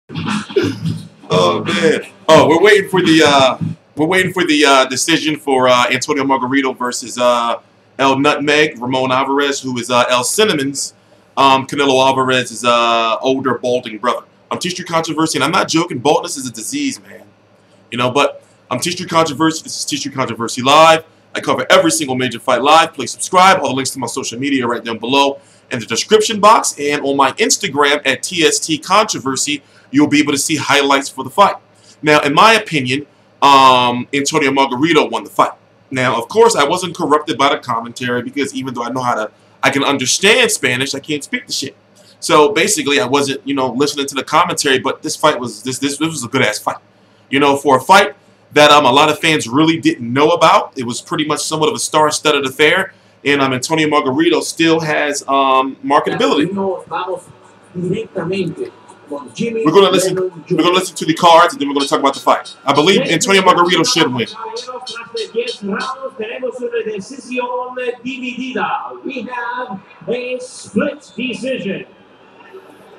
Oh man. Oh, we're waiting for the decision for Antonio Margarito versus El Nutmeg, Ramon Alvarez, who is El Cinnamon's Canelo Alvarez's older balding brother. I'm T Street Controversy, and I'm not joking. Baldness is a disease, man. But I'm T Street Controversy. This is T Street Controversy Live. I cover every single major fight live. Please subscribe. All the links to my social media are right down below in the description box, and on my Instagram at TST Controversy, you'll be able to see highlights for the fight. Now, in my opinion, Antonio Margarito won the fight. Now, of course, I wasn't corrupted by the commentary because even though I can understand Spanish, I can't speak the shit. So basically, I wasn't, listening to the commentary. But this fight was this was a good ass fight. For a fight that a lot of fans really didn't know about. It was pretty much somewhat of a star-studded affair, and Antonio Margarito still has marketability. We're gonna listen to the cards, and then we're gonna talk about the fight. I believe Antonio Margarito should win. We have a split decision.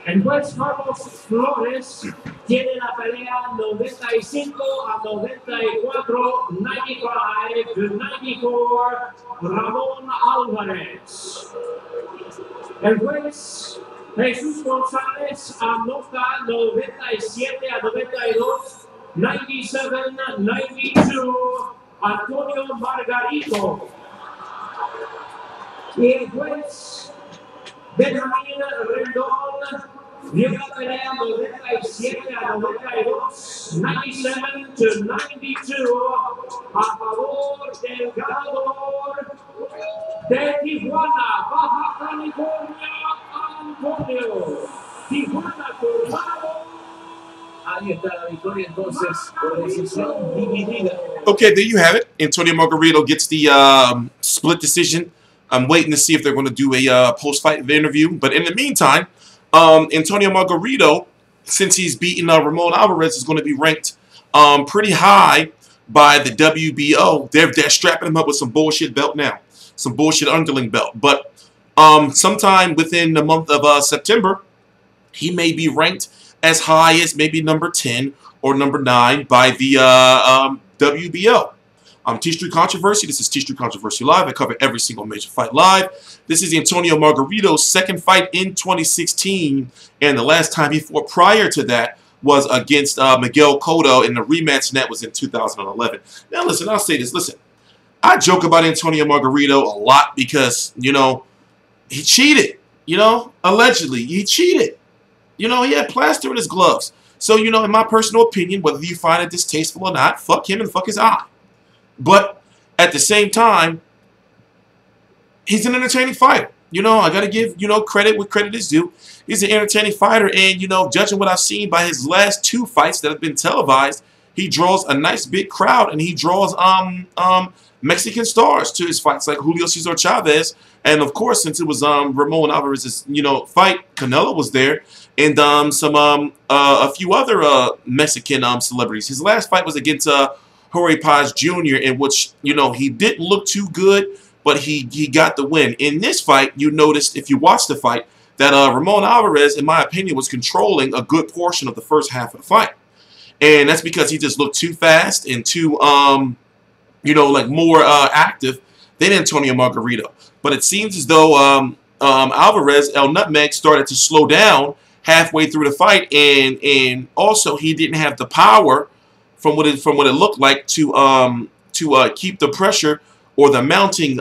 El juez Carlos Flores tiene la pelea 95-94, 95-94, Ramon Alvarez. El juez Jesús González anota 97-92, 97-92, Antonio Margarito. Y el juez Benjamín Rendón dio la pelea 97-92, 97-92 a favor del ganador de Tijuana, Baja California, Antonio. Tijuana Colorado. Ahí está la victoria entonces por decisión dividida. Okay, there you have it. Antonio Margarito gets the split decision. I'm waiting to see if they're going to do a post-fight interview. But in the meantime, Antonio Margarito, since he's beaten Ramon Alvarez, is going to be ranked pretty high by the WBO. They're strapping him up with some bullshit belt now, some bullshit underling belt. But sometime within the month of September, he may be ranked as high as maybe number 10 or number 9 by the WBO. T Street Controversy. This is T Street Controversy Live. I cover every single major fight live. This is Antonio Margarito's second fight in 2016, and the last time he fought prior to that was against Miguel Cotto, and the rematch in that was in 2011. Now, listen, I'll say this. Listen, I joke about Antonio Margarito a lot because, he cheated. Allegedly, he cheated. He had plaster in his gloves. So, in my personal opinion, whether you find it distasteful or not, fuck him and fuck his eye. But at the same time, he's an entertaining fighter. I got to give, credit where credit is due. He's an entertaining fighter. And, judging what I've seen by his last 2 fights that have been televised, he draws a nice big crowd. And he draws Mexican stars to his fights like Julio Cesar Chavez. And, of course, since it was Ramon Alvarez's, fight, Canelo was there. And a few other Mexican celebrities. His last fight was against Jorge Paz Jr., in which, he didn't look too good, but he got the win. In this fight, you noticed, if you watched the fight, that Ramon Alvarez, in my opinion, was controlling a good portion of the first half of the fight. And that's because he just looked too fast and too, more active than Antonio Margarito. But it seems as though Alvarez, El Nutmeg, started to slow down halfway through the fight, and also he didn't have the power from what it looked like to keep the pressure or the mounting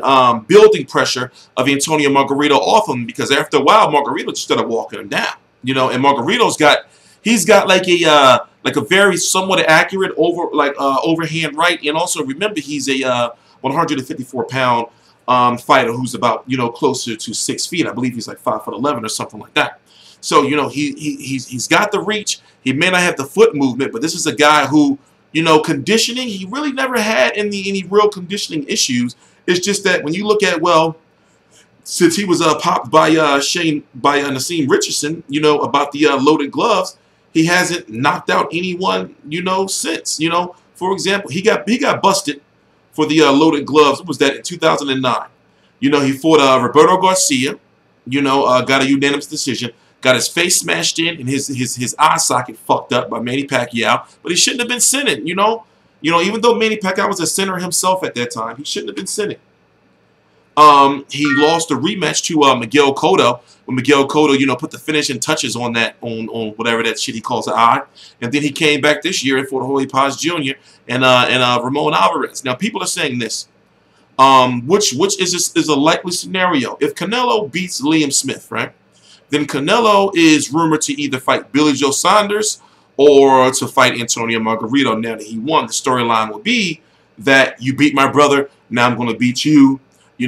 building pressure of Antonio Margarito off him, because after a while Margarito just started walking him down. And Margarito's got like a very somewhat accurate overhand right, and also remember he's a 154-pound fighter who's about closer to 6 feet. I believe he's like 5'11" or something like that. So he's got the reach. He may not have the foot movement, but this is a guy who, conditioning, he really never had any real conditioning issues. It's just that when you look at, since he was popped by Nassim Richardson, about the loaded gloves, he hasn't knocked out anyone, since. For example, he got busted for the loaded gloves. What was that, in 2009? He fought Roberto Garcia, got a unanimous decision. got his face smashed in and his eye socket fucked up by Manny Pacquiao. But he shouldn't have been sinning, you know. Even though Manny Pacquiao was a sinner himself at that time, he shouldn't have been sinning. He lost a rematch to Miguel Cotto when Miguel Cotto, put the finishing touches on whatever that shit he calls an eye. And then he came back this year and fought Jorge Paz Jr. and Ramon Alvarez. Now people are saying this, which is a likely scenario. If Canelo beats Liam Smith, right, then Canelo is rumored to either fight Billy Joe Saunders or to fight Antonio Margarito. Now that he won, the storyline will be that you beat my brother, now I'm going to beat you.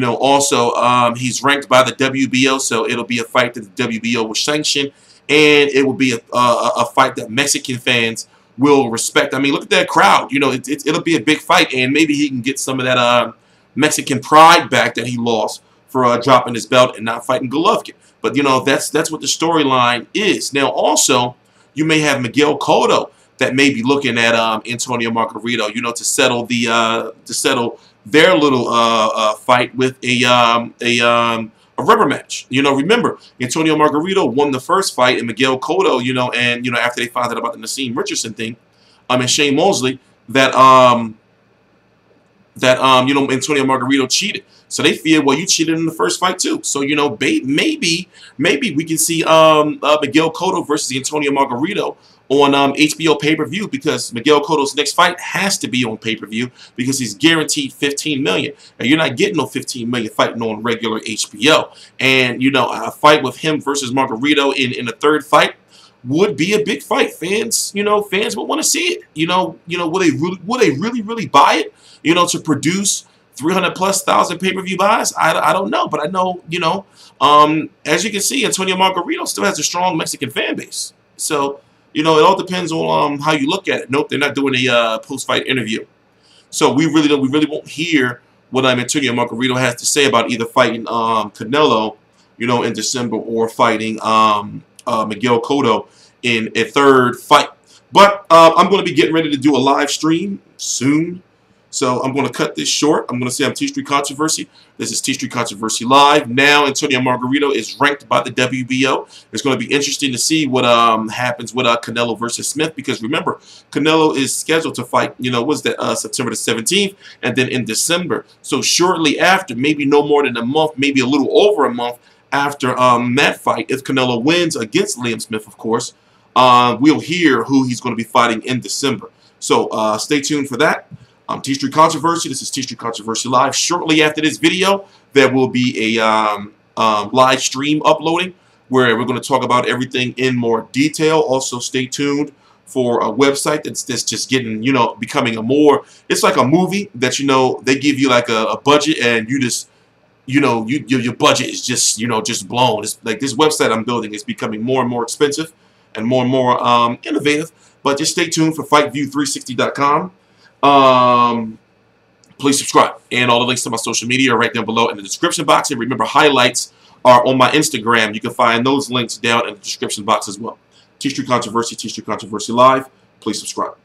Also, he's ranked by the WBO, so it'll be a fight that the WBO will sanction, and it will be a fight that Mexican fans will respect. I mean, look at that crowd. It'll be a big fight, and maybe he can get some of that Mexican pride back that he lost for dropping his belt and not fighting Golovkin. But that's what the storyline is. Now, also, you may have Miguel Cotto that may be looking at Antonio Margarito, to settle their little fight with a rubber match. Remember, Antonio Margarito won the first fight, and Miguel Cotto, and after they found out about the Nassim Richardson thing, and Shane Mosley, that Antonio Margarito cheated. So they fear, well, you cheated in the first fight too. So maybe we can see Miguel Cotto versus Antonio Margarito on HBO pay-per-view, because Miguel Cotto's next fight has to be on pay-per-view because he's guaranteed $15 million. And you're not getting no $15 million fighting on regular HBO. And a fight with him versus Margarito in the third fight would be a big fight. Fans would want to see it. Will they really buy it? To produce 300,000+ pay-per-view buys? I don't know, but I know, as you can see, Antonio Margarito still has a strong Mexican fan base. So, it all depends on how you look at it. Nope, they're not doing a post-fight interview. So we really won't hear what Antonio Margarito has to say about either fighting Canelo, in December, or fighting Miguel Cotto in a third fight. But I'm going to be getting ready to do a live stream soon. So I'm going to cut this short. I'm going to say I'm T Street Controversy. This is T Street Controversy Live. Now Antonio Margarito is ranked by the WBO. It's going to be interesting to see what happens with Canelo versus Smith, because remember, Canelo is scheduled to fight, what's that, September the 17th, and then in December. So shortly after, maybe no more than a month, maybe a little over a month after that fight, if Canelo wins against Liam Smith, of course, we'll hear who he's going to be fighting in December. So stay tuned for that. I'm T Street Controversy. This is T Street Controversy Live. Shortly after this video, there will be a live stream uploading where we're going to talk about everything in more detail. Also, stay tuned for a website that's just getting, becoming it's like a movie that, they give you like a budget, and you just, your budget is just, just blown. It's like this website I'm building is becoming more and more expensive and more innovative. But just stay tuned for FightView360.com. Please subscribe, and all the links to my social media are right down below in the description box. And remember, highlights are on my Instagram. You can find those links down in the description box as well. T Street Controversy, T Street Controversy Live. Please subscribe.